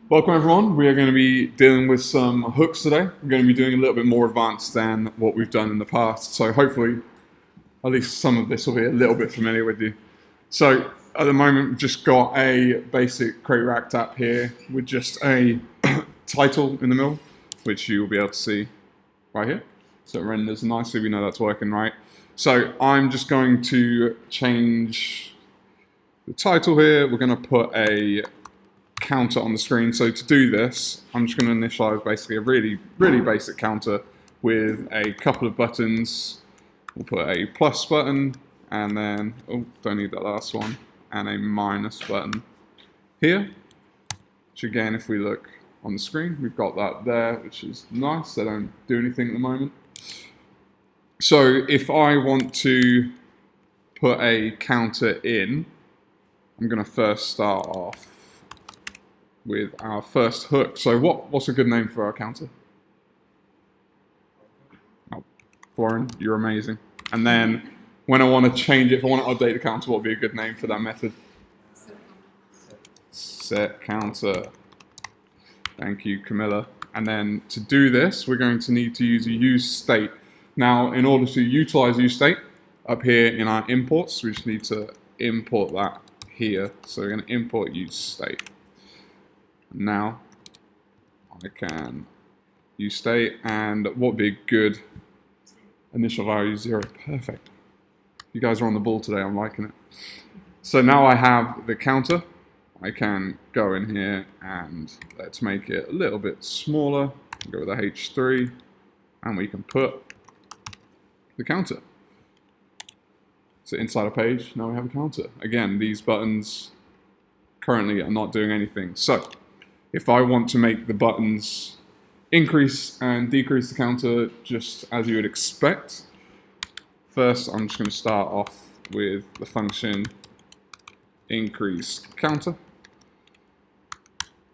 Welcome everyone. We are going to be dealing with some hooks today. We're going to be doing a little bit more advanced than what we've done in the past. So hopefully at least some of this will be a little bit familiar with you. So at the moment we've just got a basic Create React app here with just a title in the middle, which you will be able to see right here. So it renders nicely, we know that's working right. So I'm just going to change the title here. We're going to put a counter on the screen. So to do this, I'm just going to initialize basically a really basic counter with a couple of buttons. We'll put a plus button and then, oh, don't need that last one, and a minus button here. Which again, if we look on the screen, we've got that there, which is nice. They don't do anything at the moment. So if I want to put a counter in, I'm going to first start off with our first hook. So what's a good name for our counter? Oh, Florin, you're amazing. And then when I want to change it, if I want to update the counter, what would be a good name for that method? Set counter. Thank you, Camilla. And then to do this, we're going to need to use a use state. Now, in order to utilize use state, up here in our imports, we just need to import that here. So we're going to import use state. Now I can use state, and what would be a good initial value? 0. Perfect. You guys are on the ball today, I'm liking it. So now I have the counter. I can go in here and let's make it a little bit smaller. Go with a H3 and we can put the counter. So inside a page, now we have a counter. Again, these buttons currently are not doing anything. So if I want to make the buttons increase and decrease the counter just as you would expect, first I'm just going to start off with the function increase counter.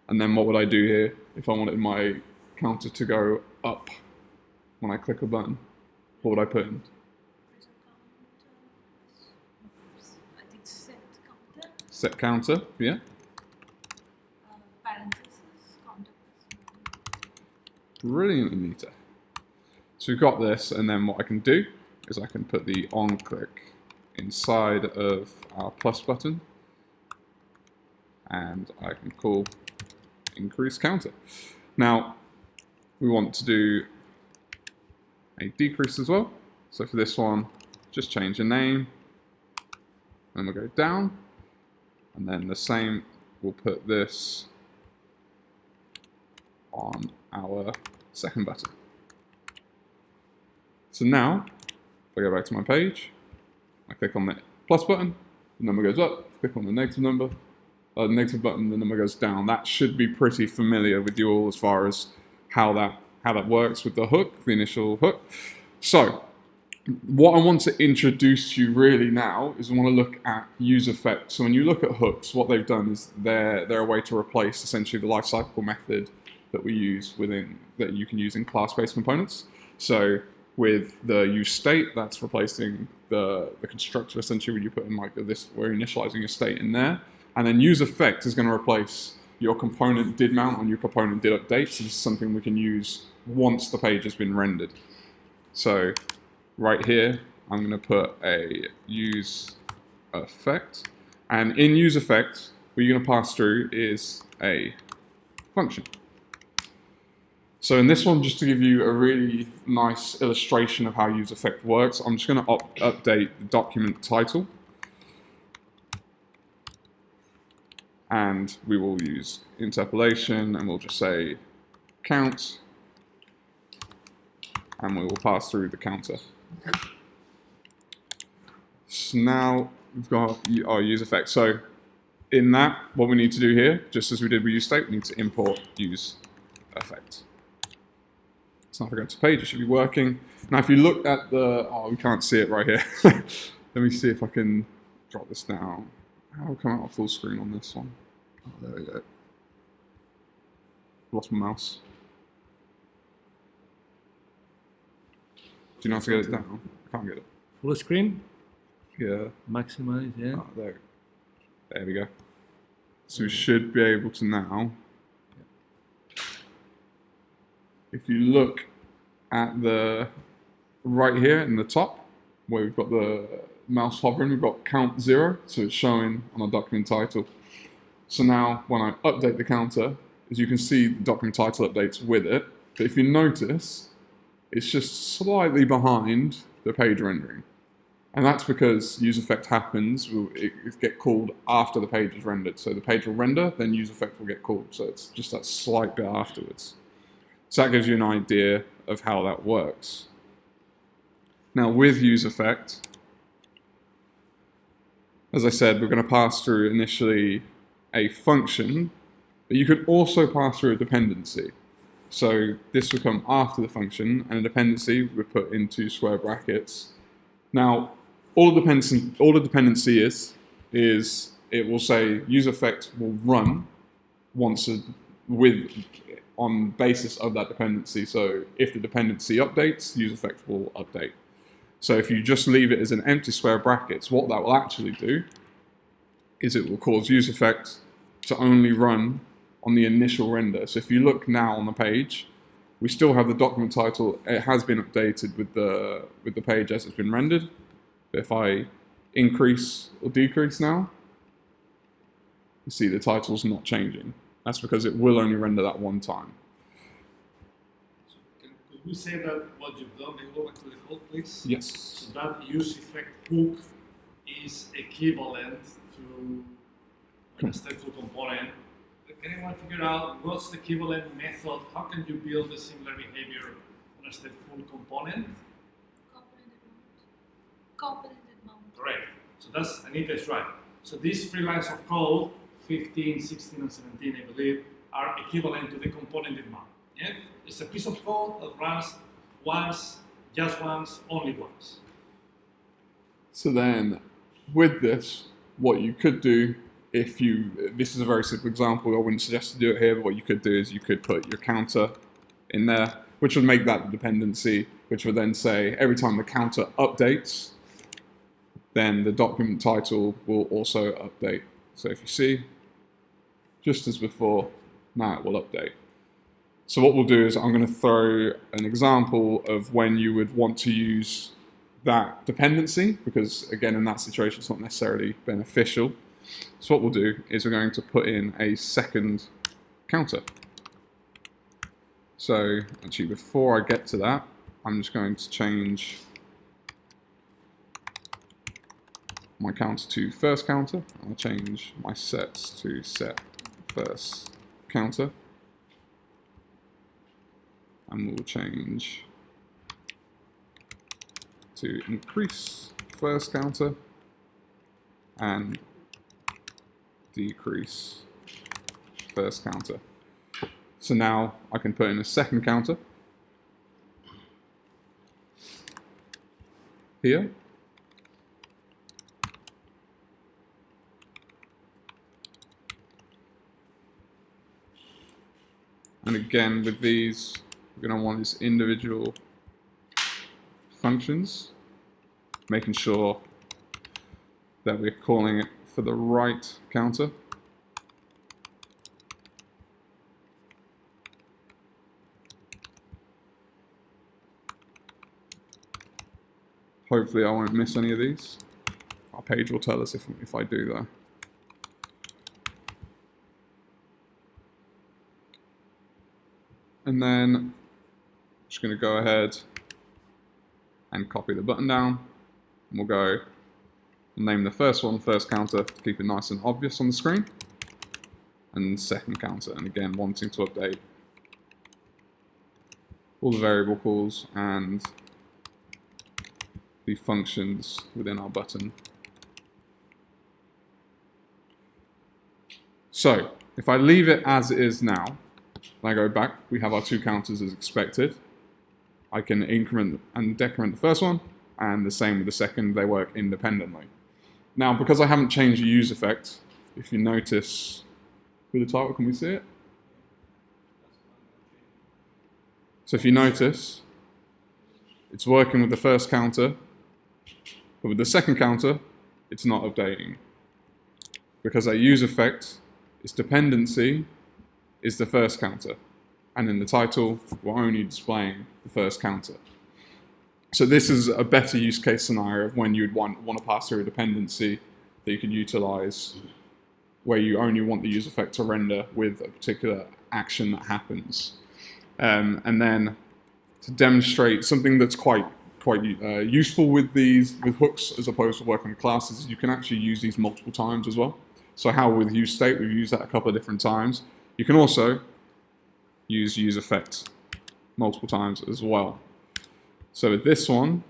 And then what would I do here if I wanted my counter to go up when I click a button? What would I put in? I think set counter. Set counter, yeah. Parentheses, counter. Brilliant, Anita. So we've got this, and then what I can do is I can put the on click inside of our plus button, and I can call increase counter. Now we want to do a decrease as well. So for this one, just change the name, and we'll go down, and then the same, we'll put this on our second button. So now, if I go back to my page, I click on the plus button, the number goes up, click on the negative number, negative button, the number goes down. That should be pretty familiar with you all as far as how that works with the hook, the initial hook. So what I want to introduce you really now is I want to look at use effects. So when you look at hooks, what they've done is they're a way to replace essentially the lifecycle method that we use that you can use in class-based components. So with the use state, that's replacing the constructor essentially when you put in like this, we're initializing a state in there. And then use effect is going to replace your component did mount on your component did update. So this is something we can use once the page has been rendered. So right here, I'm going to put a use effect. And in use effect, what you're going to pass through is a function. So in this one, just to give you a really nice illustration of how use effect works, I'm just going to update the document title. And we will use interpolation, and we'll just say count, and we will pass through the counter. So now we've got our use effect. So in that, what we need to do here, just as we did with use state, we need to import use effect. So if I go to page, it should be working. Now if you look at the, oh, we can't see it right here. Let me see if I can drop this down. I'll come out full screen on this one. Oh, there we go. Lost my mouse. Do you know how to get it down? I can't get it. Full screen? Yeah. Maximize, yeah. Oh, there we go. So we should be able to now, if you look at the right here in the top, where we've got the mouse hovering, we've got count 0, so it's showing on our document title. So now when I update the counter, as you can see, the document title updates with it. But if you notice, it's just slightly behind the page rendering. And that's because useEffect happens, it get called after the page is rendered. So the page will render, then useEffect will get called. So it's just that slight bit afterwards. So that gives you an idea of how that works. Now with useEffect, as I said, we're going to pass through initially a function, but you could also pass through a dependency. So this will come after the function, and a dependency we put into square brackets. Now, all the dependency is it will say useEffect will run once on basis of that dependency. So if the dependency updates, useEffect will update. So if you just leave it as an empty square brackets, what that will actually do is it will cause useEffect to only run on the initial render. So if you look now on the page, we still have the document title. It has been updated with the page as it's been rendered. But if I increase or decrease now, you see the title's not changing. That's because it will only render that one time. Could we say that what you've done, can you go back to the code, please? Yes. So that useEffect hook is equivalent to a stateful component. Can anyone figure out what's the equivalent method? How can you build a similar behavior on a stateful component? Componented mount. Correct. So that's, Anita is right. So these 3 lines of code, 15, 16, and 17, I believe, are equivalent to the componented mount. Yeah? It's a piece of code that runs once, just once, only once. So then, with this, what you could do, this is a very simple example, I wouldn't suggest to do it here, but what you could do is you could put your counter in there, which would make that the dependency, which would then say every time the counter updates, then the document title will also update. So if you see, just as before, now it will update. So what we'll do is I'm going to throw an example of when you would want to use that dependency, because again, in that situation, it's not necessarily beneficial. So what we'll do is we're going to put in a second counter. So actually, before I get to that, I'm just going to change my counter to first counter. I'll change my sets to set first counter. And we'll change to increase first counter and decrease first counter. So now I can put in a second counter here. And again, with these, we're going to want these individual functions, making sure that we're calling it for the right counter. Hopefully I won't miss any of these. Our page will tell us if I do though. And then I'm just going to go ahead and copy the button down. And we'll go and name the first one first counter to keep it nice and obvious on the screen. And second counter, and again wanting to update all the variable calls and the functions within our button. So if I leave it as it is now, when I go back, we have our 2 counters as expected. I can increment and decrement the first one, and the same with the second, they work independently. Now, because I haven't changed the useEffect, if you notice with the title, can we see it? So if you notice, it's working with the first counter, but with the second counter, it's not updating. Because that useEffect its dependency is the first counter. And in the title, we're only displaying the first counter. So this is a better use case scenario of when you'd want to pass through a dependency that you could utilize, where you only want the use effect to render with a particular action that happens. And then to demonstrate something that's quite useful with hooks as opposed to working with classes, you can actually use these multiple times as well. So how with useState, we've used that a couple of different times. You can also use useEffect multiple times as well. So with this one,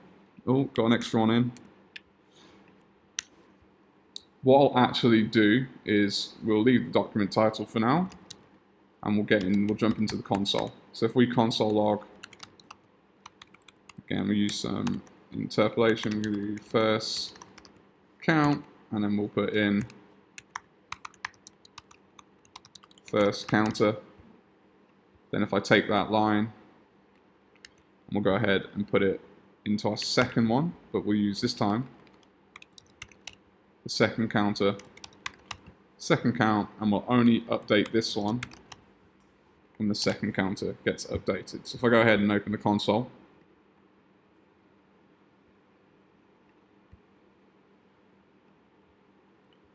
oh, got an extra one in. What I'll actually do is we'll leave the document title for now, and we'll jump into the console. So if we console log, again, we use some interpolation, we do first count, and then we'll put in first counter. Then if I take that line, we'll go ahead and put it into our second one, but we'll use this time the second counter, second count, and we'll only update this one when the second counter gets updated. So if I go ahead and open the console,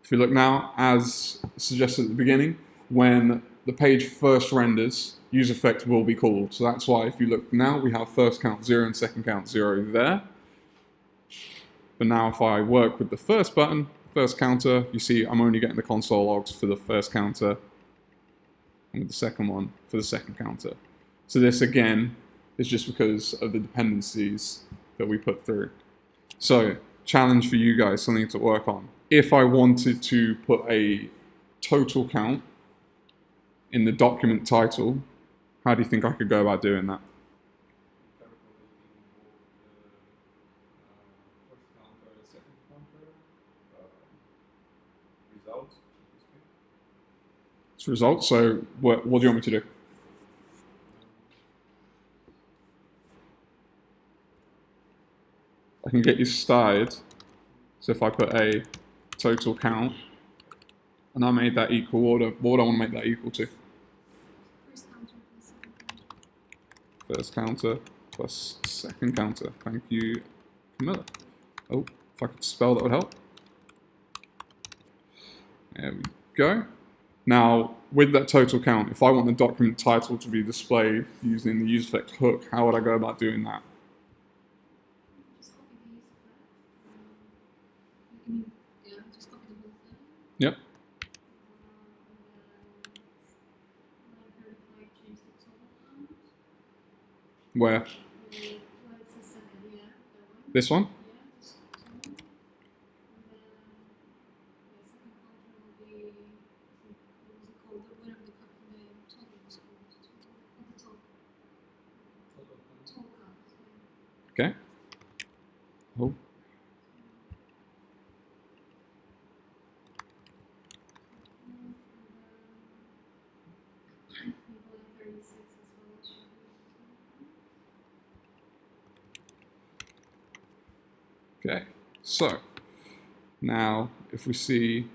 if you look now, as suggested at the beginning, when the page first renders, useEffect will be called. So that's why if you look now, we have first count 0 and second count 0 there. But now if I work with the first button, first counter, you see I'm only getting the console logs for the first counter, and with the second one for the second counter. So this again is just because of the dependencies that we put through. So challenge for you guys, something to work on. If I wanted to put a total count in the document title, how do you think I could go about doing that? It's results. So what do you want me to do? I can get you started. So if I put a total count, and I made that equal, what would I want to make that equal to? First counter plus second counter. Thank you, Camilla. Oh, if I could spell, that would help. There we go. Now, with that total count, if I want the document title to be displayed using the useEffect hook, how would I go about doing that? Just copy the whole thing. Yep. Where? This one? Okay. Oh. Okay, so now if we see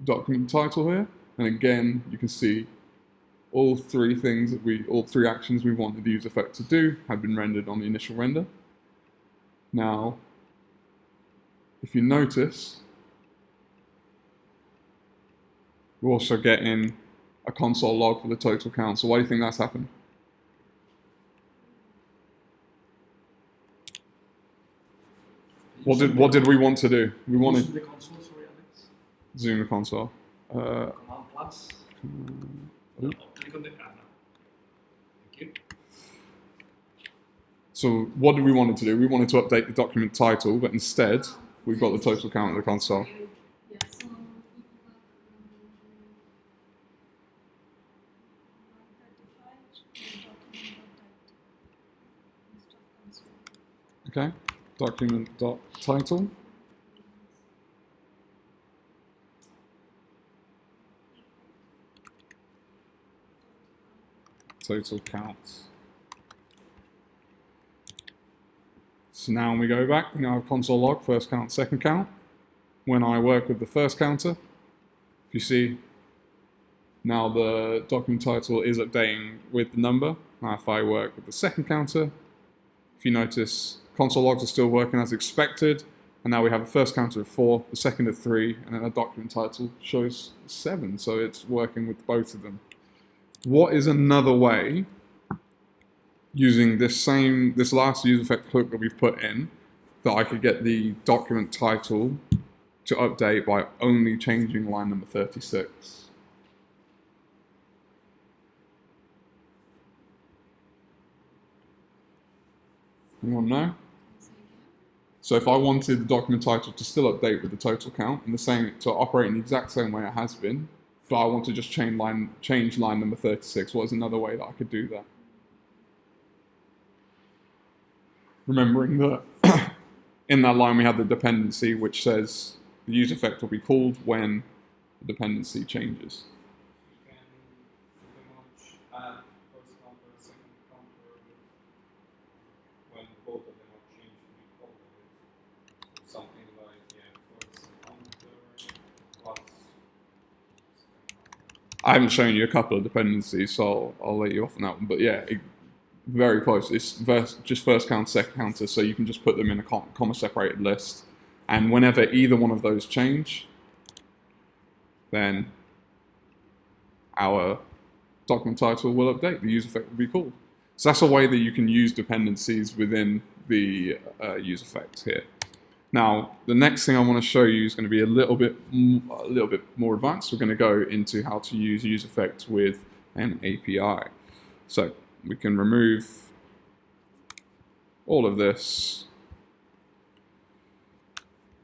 document title here, and again you can see all three actions we wanted the useEffect to do have been rendered on the initial render. Now, if you notice, we're also getting a console log for the total count. So why do you think that's happened? What did we want to do? We wanted Zoom the console, sorry, Alex. Zoom the console. Command plus. Oh. Click on the no. Thank you. So what did we want to do? We wanted to update the document title, but instead we've got the total count of the console. Okay, document.title. Total count. So now when we go back, we now have console log, first count, second count. When I work with the first counter, if you see, Now the document title is updating with the number. Now if I work with the second counter, if you notice, console logs are still working as expected, and now we have a first counter of 4, the second of 3, and then the document title shows 7, so it's working with both of them. What is another way, using this last use effect hook that we've put in, that I could get the document title to update by only changing line number 36? Anyone know? So if I wanted the document title to still update with the total count and to operate in the exact same way it has been, but I want to just change line number 36, what is another way that I could do that? Remembering that in that line we have the dependency which says the use effect will be called when the dependency changes. You can pretty much add first counter, second counter when both of them are changed to be called. Something like first counter plus second counter. I haven't shown you a couple of dependencies, so I'll let you off on that one. But yeah, very close. It's just first counter, second counter, so you can just put them in a comma-separated list. And whenever either one of those change, then our document title will update. The use effect will be called. So that's a way that you can use dependencies within the use effect here. Now, the next thing I want to show you is going to be a little bit more advanced. We're going to go into how to use use effect with an API. So we can remove all of this,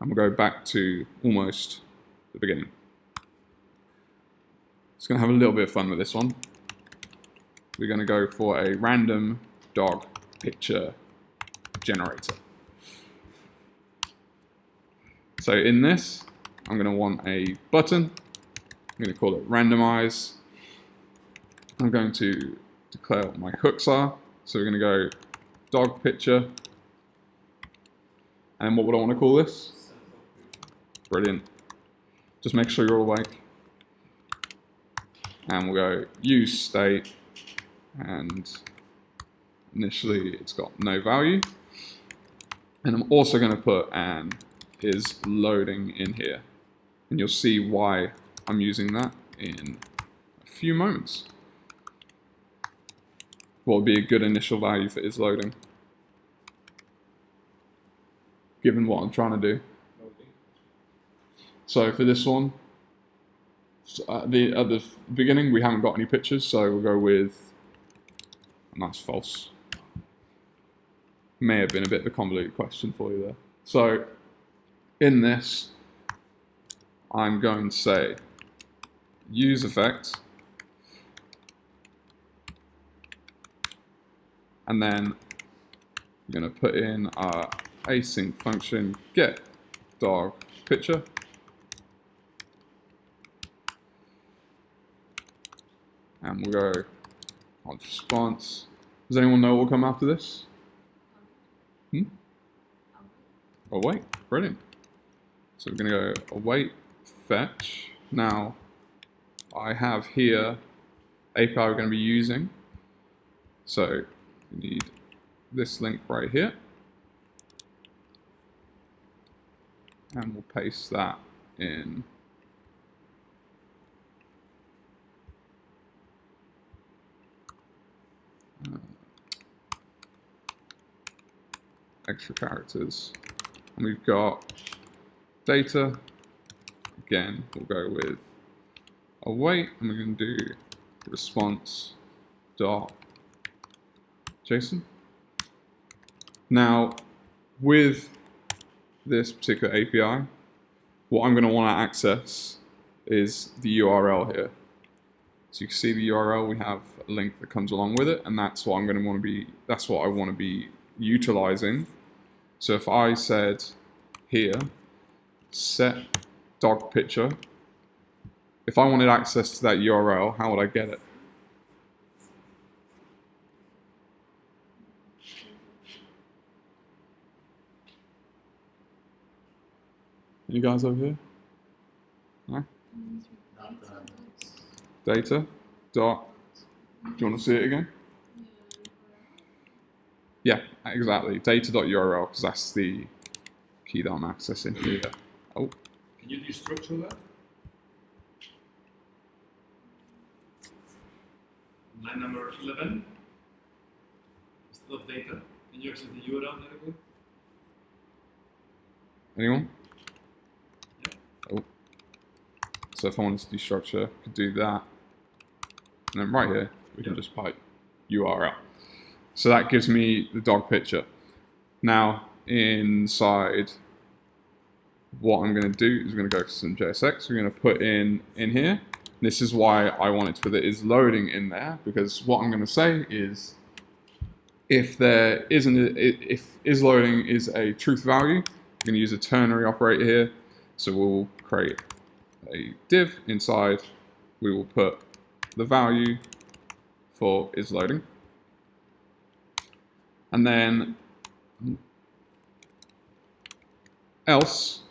and we'll go back to almost the beginning. Just going to have a little bit of fun with this one. We're going to go for a random dog picture generator. So in this, I'm going to want a button. I'm going to call it randomize. I'm going to declare what my hooks are. So we're going to go dog picture. And what would I want to call this? Brilliant. Just make sure you're all awake. And we'll go use state. And initially it's got no value. And I'm also going to put an is loading in here. And you'll see why I'm using that in a few moments. What would be a good initial value for is loading? Given what I'm trying to do. So for this one, at the beginning we haven't got any pictures, so we'll go with, and that's false. May have been a bit of a convoluted question for you there. So in this, I'm going to say use effect, and then I'm going to put in our async function get dog picture. And we'll go on response. Does anyone know what will come after this? Await, brilliant. So we're going to go await fetch. Now I have here API we're going to be using. So we need this link right here. And we'll paste that in. Extra characters. And we've got data. Again, we'll go with await, and we're going to do response dot JSON. Now, with this particular API, what I'm going to want to access is the URL here. So you can see the URL, we have a link that comes along with it, and that's what I'm going to want to be, that's what I want to be utilizing. So if I said here, set dog picture, if I wanted access to that URL, how would I get it? You guys over here? No? data dot. Do you want to see it again? Yeah, exactly. Data.url, because that's the key that I'm accessing here. Oh, Can you destructure that? Line number 11. Instead of data, can you access the URL directly? anyone? Yeah. Oh. So if I wanted to destructure, I could do that. And then right here, we can just pipe URL. So that gives me the dog picture. Now, inside, what I'm going to do is we're going to go to some JSX. We're going to put in here. This is why I wanted to put the is loading in there, because what I'm going to say is if there isn't, if is loading is a truth value, I'm going to use a ternary operator here. So we'll create a div inside. We will put the value for is loading. And then else,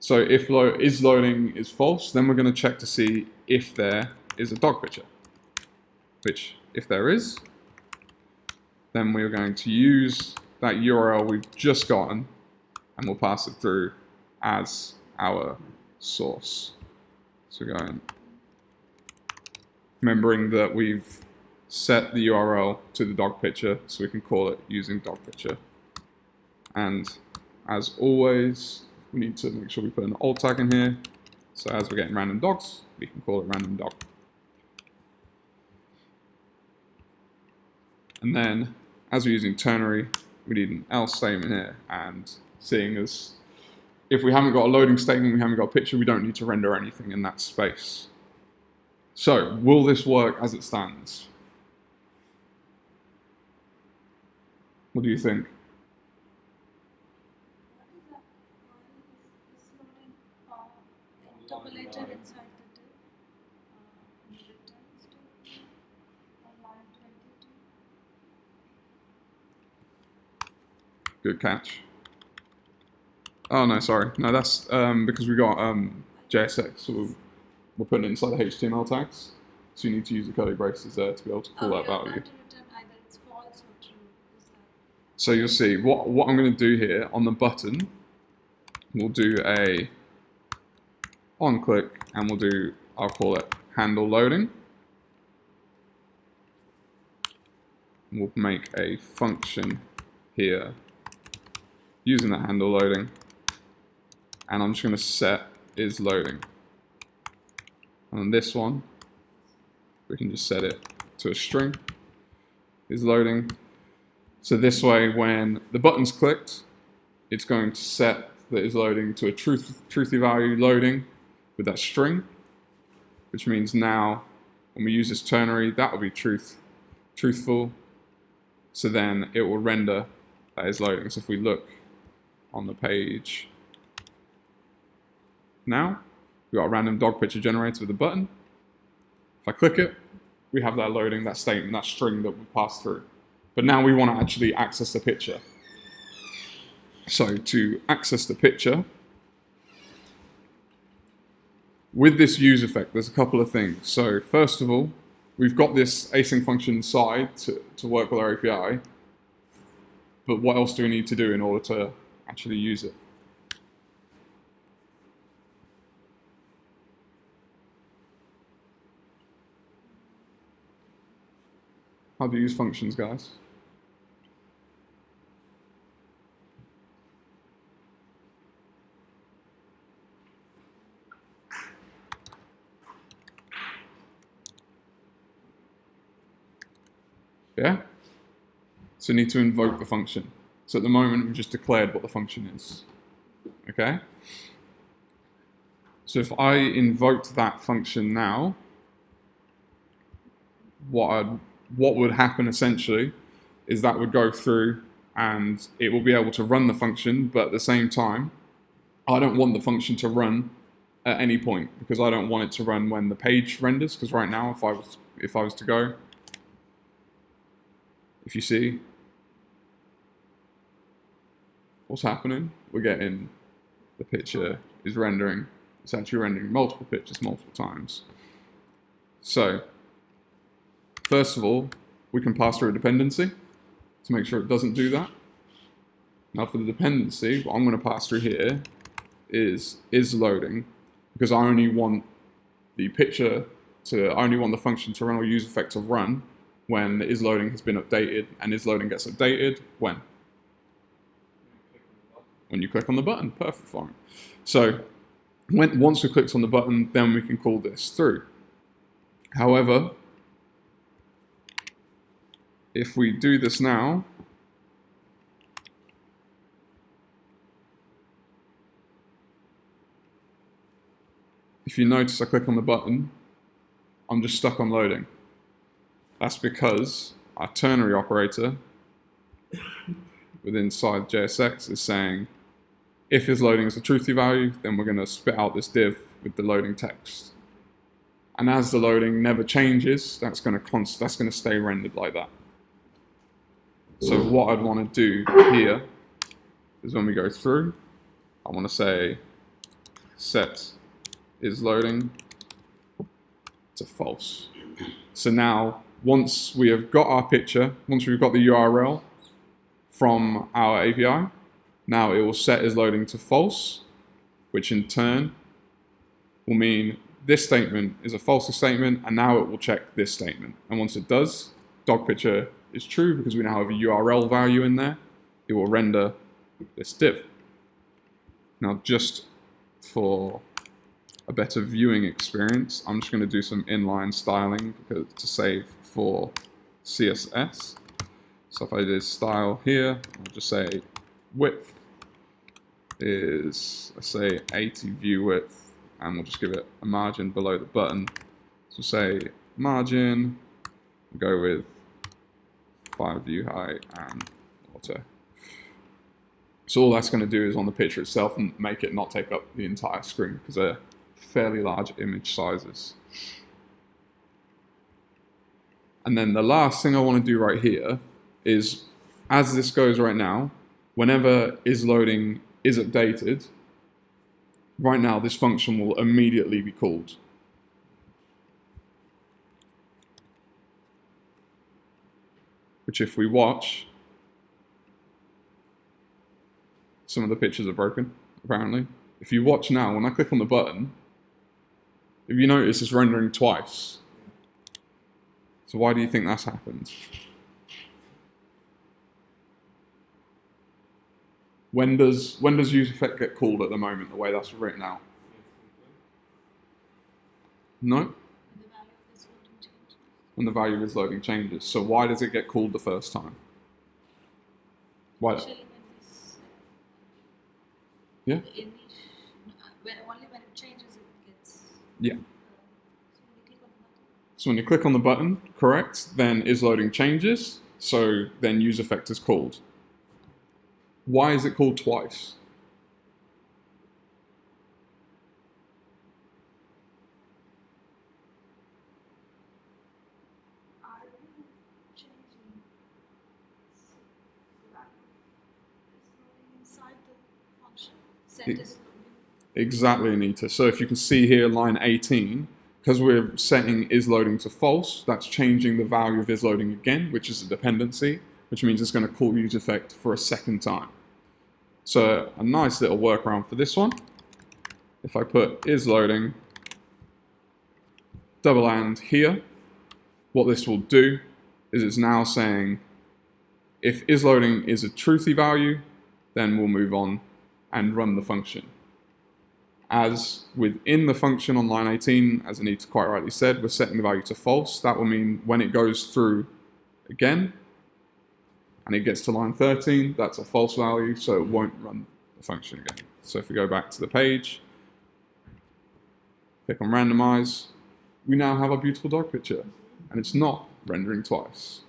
so if is loading is false, then we're going to check to see if there is a dog picture. Which, if there is, then we're going to use that URL we've just gotten and we'll pass it through as our source. So going, remembering that we've set the URL to the dog picture, so we can call it using dog picture. And as always, we need to make sure we put an alt tag in here. So as we're getting random dogs, we can call it random dog. And then, as we're using ternary, we need an else statement here. And seeing as if we haven't got a loading statement, we haven't got a picture, we don't need to render anything in that space. So, will this work as it stands? What do you think? Interpolated inside the div. In the return statement on line 22. Good catch. Oh no, sorry. No, that's because we got JSX, so we're putting it inside the HTML tags. So you need to use the curly braces there to be able to call that value. To return either it's false or true. Is that So you'll see what I'm going to do here on the button. We'll do a on click, and we'll do, I'll call it handle loading. We'll make a function here using that handle loading, and I'm just going to set is loading. And on this one, we can just set it to a string, is loading. So this way, when the button's clicked, it's going to set that is loading to a truthy value loading with that string, which means now when we use this ternary, that will be truthful. So then it will render that is loading. So if we look on the page now, we've got a random dog picture generated with a button. If I click it, we have that loading, that statement, that string that we passed through. But now we want to actually access the picture. So to access the picture, with this use effect, there's a couple of things. So first of all, we've got this async function inside to work with our API. But what else do we need to do in order to actually use it? How do you use functions, guys? Yeah? So we need to invoke the function. So at the moment, we've just declared what the function is. Okay? So if I invoked that function now, what would happen essentially is that would go through and it will be able to run the function, but at the same time, I don't want the function to run at any point because I don't want it to run when the page renders, because right now if I was to go, if you see what's happening, we're getting the picture is rendering. It's actually rendering multiple pictures multiple times. So, first of all, we can pass through a dependency to make sure it doesn't do that. Now for the dependency, what I'm going to pass through here is loading, because I only want the function to run or use effect to run when the isLoading has been updated, and isLoading gets updated when you click on the button. Perfect, fine. So once we clicked on the button, then we can call this through. However, if we do this now, if you notice I click on the button, I'm just stuck on loading. That's because our ternary operator within inside JSX is saying, if isLoading is a truthy value, then we're going to spit out this div with the loading text. And as the loading never changes, that's going to stay rendered like that. So what I'd want to do here is when we go through, I want to say set isLoading to false. So now, once we have got our picture, once we've got the URL from our API, now it will set isLoading to false, which in turn will mean this statement is a false statement, and now it will check this statement. And once it does, dog picture is true because we now have a URL value in there. It will render this div. Now, just for a better viewing experience, I'm just going to do some inline styling to save for CSS. So if I did style here, I'll just say width is, let's say 80 view width, and we'll just give it a margin below the button. So say margin, we'll go with 5 view height and auto. So all that's going to do is on the picture itself and make it not take up the entire screen because they're fairly large image sizes. And then the last thing I want to do right here is, as this goes right now, whenever isLoading is updated, right now this function will immediately be called. Which if we watch, some of the pictures are broken, apparently. If you watch now, when I click on the button, if you notice it's rendering twice. So why do you think that's happened? When does useEffect get called at the moment, the way that's written out? No? When the value of isLoading changes. So why does it get called the first time? Why? Yeah? Only when it changes it gets... Yeah. So when you click on the button, correct, then isLoading changes, so then useEffect is called. Why is it called twice? Exactly, Anita. So if you can see here, line 18, because we're setting isLoading to false, that's changing the value of isLoading again, which is a dependency, which means it's going to call useEffect for a second time. So a nice little workaround for this one. If I put isLoading double and here, what this will do is it's now saying if isLoading is a truthy value, then we'll move on and run the function. As within the function on line 18, as Anita quite rightly said, we're setting the value to false. That will mean when it goes through again, and it gets to line 13, that's a false value, so it won't run the function again. So if we go back to the page, click on randomize, we now have a beautiful dog picture, and it's not rendering twice.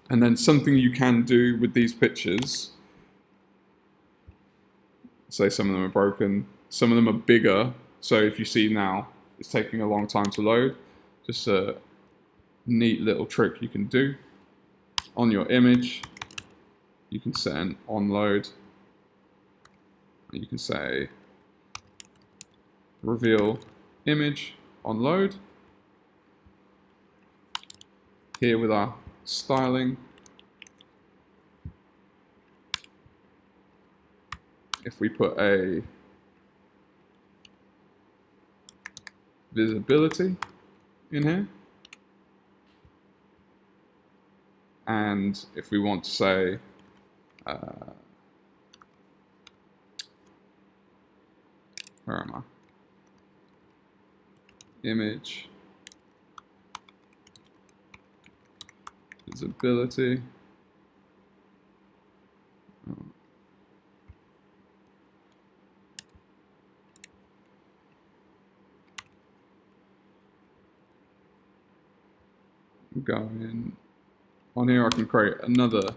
And then something you can do with these pictures, say some of them are broken, some of them are bigger, so if you see now, it's taking a long time to load, just a neat little trick you can do. On your image, you can set an onload. You can say reveal image onload, here with our styling, if we put a visibility in here, and if we want to say where am I? Image visibility. Going on here, I can create another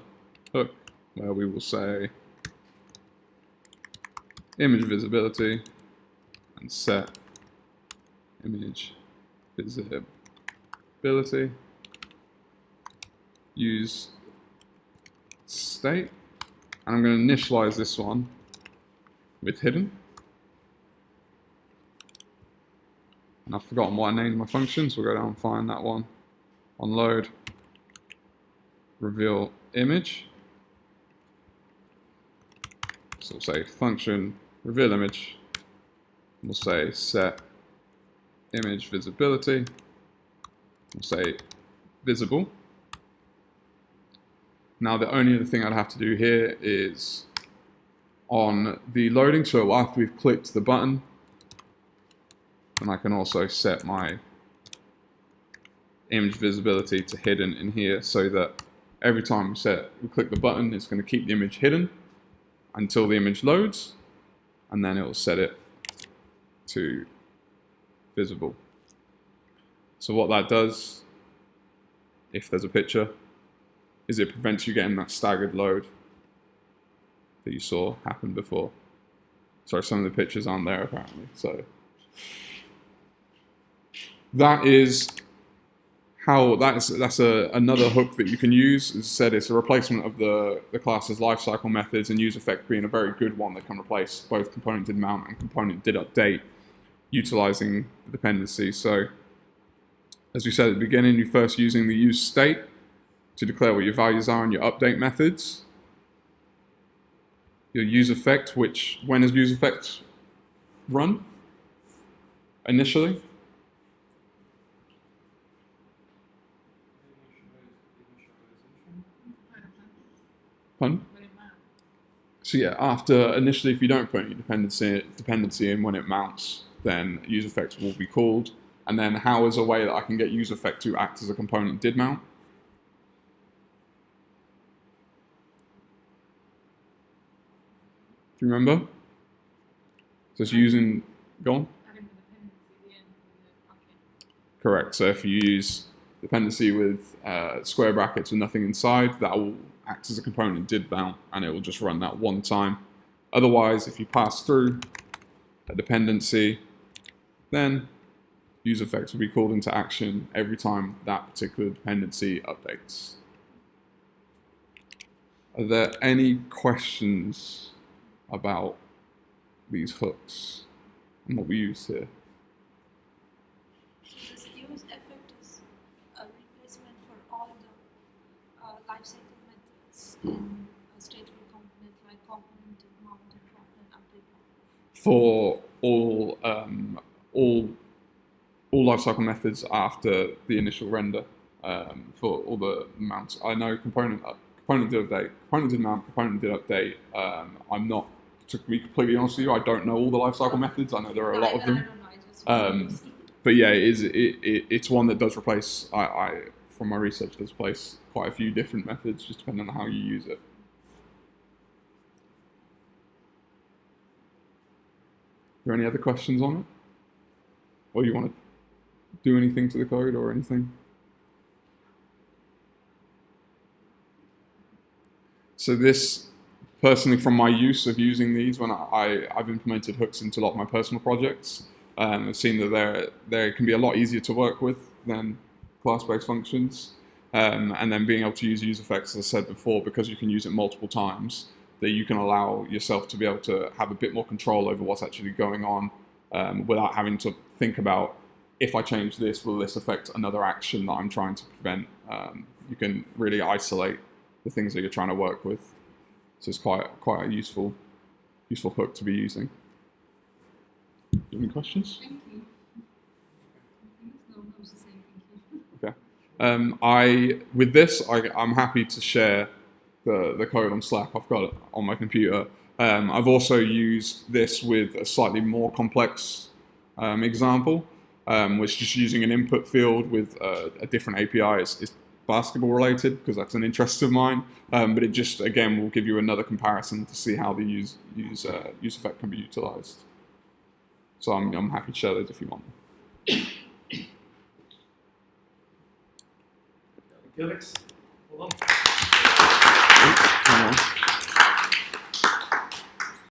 hook where we will say image visibility and set image visibility. Use state, and I'm going to initialize this one with hidden. And I've forgotten what I named my function, so we'll go down and find that one. On load, reveal image. So we'll say function reveal image. We'll say set image visibility. We'll say visible. Now the only other thing I'd have to do here is on the loading, so after we've clicked the button, then I can also set my image visibility to hidden in here, so that every time we click the button, it's going to keep the image hidden until the image loads, and then it will set it to visible. So what that does, if there's a picture, is it prevents you getting that staggered load that you saw happen before. Sorry, some of the pictures aren't there apparently. So that is how that's another hook that you can use. As I said, it's a replacement of the class's lifecycle methods, and use effect being a very good one that can replace both component did mount and component did update, utilizing the dependency. So as we said at the beginning, you're first using the use state to declare what your values are in your update methods. Your use effect, which when does use effect run initially? Pardon? So yeah, after initially, if you don't put any dependency in when it mounts, then use effect will be called. And then how is a way that I can get use effect to act as a component did mount? Do you remember? Just using, go on. Correct. So if you use dependency with square brackets with nothing inside, that will act as a component did mount, and it will just run that one time. Otherwise, if you pass through a dependency, then use effects will be called into action every time that particular dependency updates. Are there any questions about these hooks and what we use here? So this use effect is a replacement for all the lifecycle methods in a stateful component like component did mount and component update mount. For all lifecycle methods after the initial render, for all the mounts. I know component did update, component did mount, component did update. I'm not, to be completely honest with you, I don't know all the lifecycle methods. I know there are a lot of them. But yeah, it's one that does replace, from my research, does replace quite a few different methods, just depending on how you use it. Are there any other questions on it? Or you want to do anything to the code or anything? So this, personally, from my use of using these, when I've implemented hooks into a lot of my personal projects, I've seen that they can be a lot easier to work with than class-based functions. And then being able to use effects, as I said before, because you can use it multiple times, that you can allow yourself to be able to have a bit more control over what's actually going on, without having to think about, if I change this, will this affect another action that I'm trying to prevent? you can really isolate the things that you're trying to work with. So it's quite a useful hook to be using. Any questions? Thank you. No, I was just saying thank you. Okay. With this, I'm happy to share the code on Slack. I've got it on my computer. I've also used this with a slightly more complex example, which just using an input field with a different API is basketball related because that's an interest of mine. But it just, again, will give you another comparison to see how the use effect can be utilized. So I'm happy to share those if you want. Alex, hold on. Hang on.